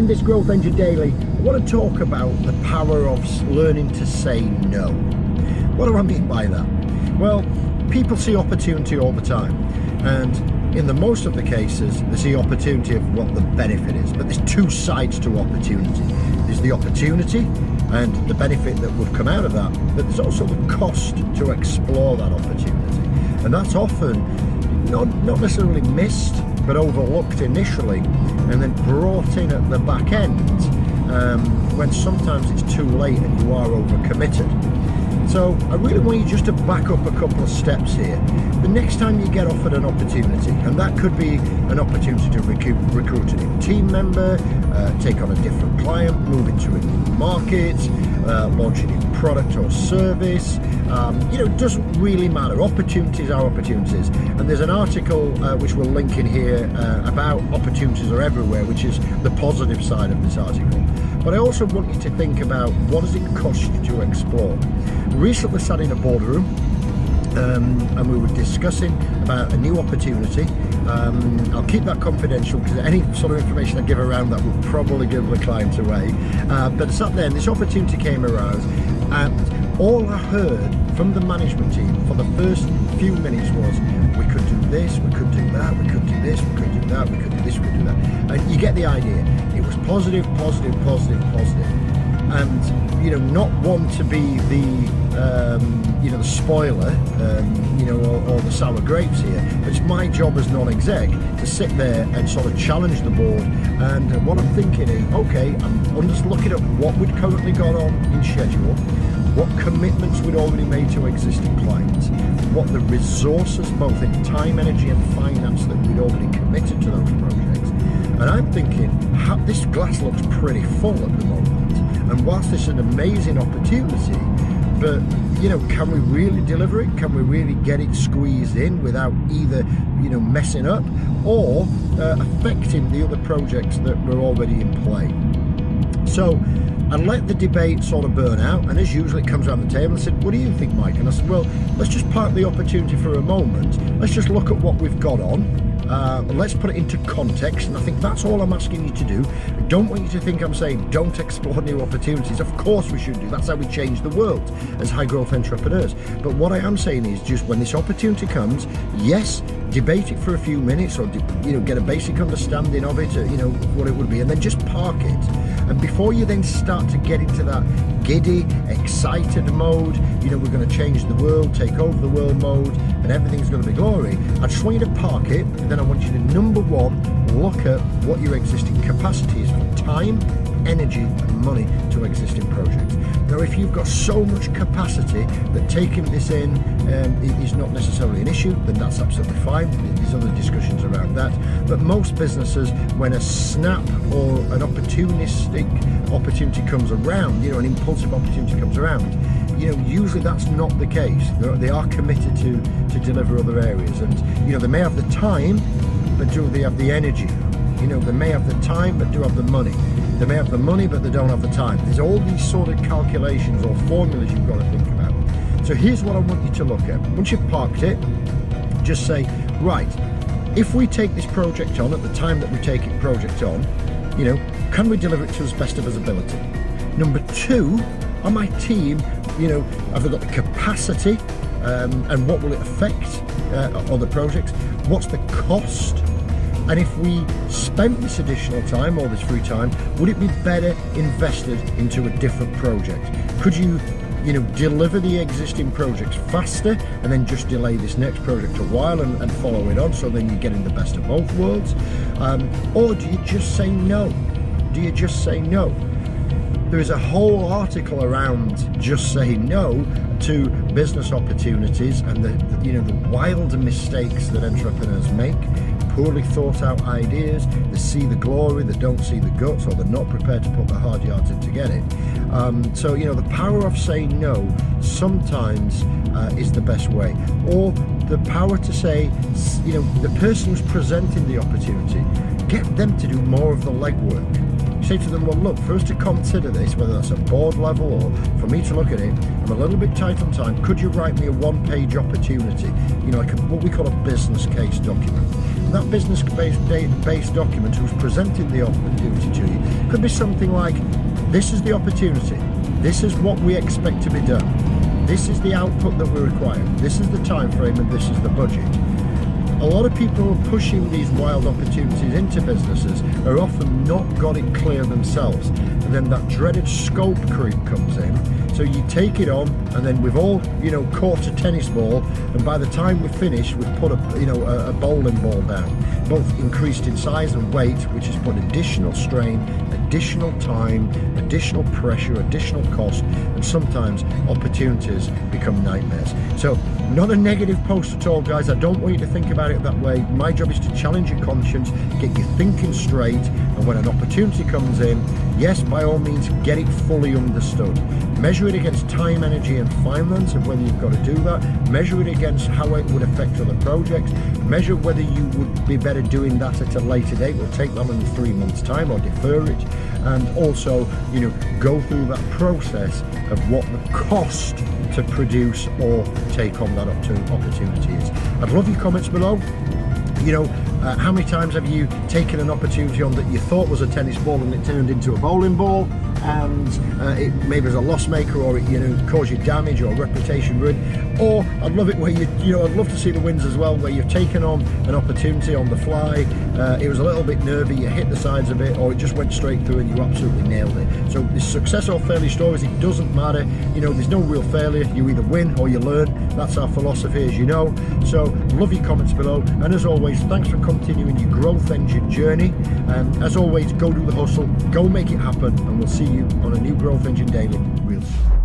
in this Growth Engine Daily, I want to talk about the power of learning to say no. What do I mean by that? Well, people see opportunity all the time, and in the most of the cases, they see opportunity of what the benefit is. But there's two sides to opportunity. There's the opportunity and the benefit that would come out of that, but there's also the cost to explore that opportunity. And that's often not necessarily missed, but overlooked initially, and then brought in at the back end when sometimes it's too late and you are overcommitted. So I really want you just to back up a couple of steps here. The next time you get offered an opportunity, and that could be an opportunity to recruit a new team member, take on a different client, move into a new market, launch a new product or service, it doesn't really matter. Opportunities are opportunities. And there's an article which we'll link in here about opportunities are everywhere, which is the positive side of this article. But I also want you to think about, what does it cost you to explore? Recently sat in a boardroom and we were discussing about a new opportunity. I'll keep that confidential because any sort of information I give around that will probably give the client away. But I sat there and this opportunity came around, and all I heard from the management team for the first few minutes was, we could do this, we could do that, we could do this, we could do that, we could do this, we could do that. And you get the idea. It was positive, positive, positive, positive. And, not one to be the spoiler, or the sour grapes here. But it's my job as non-exec to sit there and sort of challenge the board. And what I'm thinking is, okay, I'm just looking at what we'd currently got on in schedule, what commitments we'd already made to existing clients, what the resources, both in time, energy and finance, that we'd already committed to those projects. And I'm thinking, this glass looks pretty full at the moment. And whilst it's an amazing opportunity, but can we really deliver it? Can we really get it squeezed in without either messing up or affecting the other projects that were already in play? So I let the debate sort of burn out, and as usual it comes around the table and said, what do you think, Mike? And I said, well, let's just park the opportunity for a moment. Let's just look at what we've got on. Let's put it into context, and I think that's all I'm asking you to do. I don't want you to think I'm saying don't explore new opportunities. Of course we should do. That's how we change the world as high growth entrepreneurs. But what I am saying is, just when this opportunity comes, yes, debate it for a few minutes, or get a basic understanding of it, what it would be, and then just park it. And before you then start to get into that giddy, excited mode, we're going to change the world, take over the world mode, and everything's going to be glory, I just want you to park it, and then I want you to, number one, look at what your existing capacity is for time, energy and money to existing projects. Now, if you've got so much capacity that taking this in is not necessarily an issue, then that's absolutely fine. There's other discussions around that. But most businesses, when a snap or an opportunistic opportunity comes around, an impulsive opportunity comes around, usually that's not the case. They are committed to deliver other areas, and they may have the time, but do they have the energy? They may have the time, but do have the money. They may have the money, but they don't have the time. There's all these sort of calculations or formulas you've got to think about. So here's what I want you to look at. Once you've parked it, just say, right, if we take this project on at the time that we take it project on, can we deliver it to as best of his ability? Number two, on my team, have they got the capacity, and what will it affect other projects? What's the cost? And if we spent this additional time or this free time, would it be better invested into a different project? Could you, deliver the existing projects faster and then just delay this next project a while and follow it on, so then you're getting the best of both worlds? Or do you just say no? There is a whole article around just saying no to business opportunities and the wild mistakes that entrepreneurs make. Poorly thought out ideas, they see the glory, they don't see the guts, or they're not prepared to put the hard yards in to get it. So the power of saying no sometimes is the best way. Or the power to say, the person who's presenting the opportunity, get them to do more of the legwork. Say to them, well, look, for us to consider this, whether that's at board level or for me to look at it, I'm a little bit tight on time. Could you write me a one-page opportunity, like what we call a business case document? that business-based document who's presenting the opportunity to you could be something like, this is the opportunity, this is what we expect to be done, this is the output that we require, this is the time frame, and this is the budget. A lot of people who are pushing these wild opportunities into businesses are often not got it clear themselves, and then that dreaded scope creep comes in. So you take it on, and then we've all, caught a tennis ball, and by the time we finish, we've put a bowling ball down, both increased in size and weight, which has put additional strain, additional time, additional pressure, additional cost, and sometimes opportunities become nightmares. So not a negative post at all, guys. I don't want you to think about it that way. My job is to challenge your conscience, get you thinking straight, and when an opportunity comes in, yes, by all means, get it fully understood. Measure it against time, energy, and finance of whether you've got to do that. Measure it against how it would affect other projects. Measure whether you would be better doing that at a later date. We'll take that in 3 months' time or defer it. And also, go through that process of what the cost to produce or take on that opportunity is. I'd love your comments below. How many times have you taken an opportunity on that you thought was a tennis ball and it turned into a bowling ball, and it maybe was a loss maker, or it caused you damage or reputation ruin? Or I'd love it where I'd love to see the wins as well, where you've taken on an opportunity on the fly, it was a little bit nervy, you hit the sides of it, or it just went straight through and you absolutely nailed it. So the success or failure stories, it doesn't matter. There's no real failure. You either win or you learn. That's our philosophy, as you know. So love your comments below, and as always, thanks for continuing your growth engine journey. As always, go do the hustle, go make it happen, and we'll see you on a new Growth Engine Daily real soon.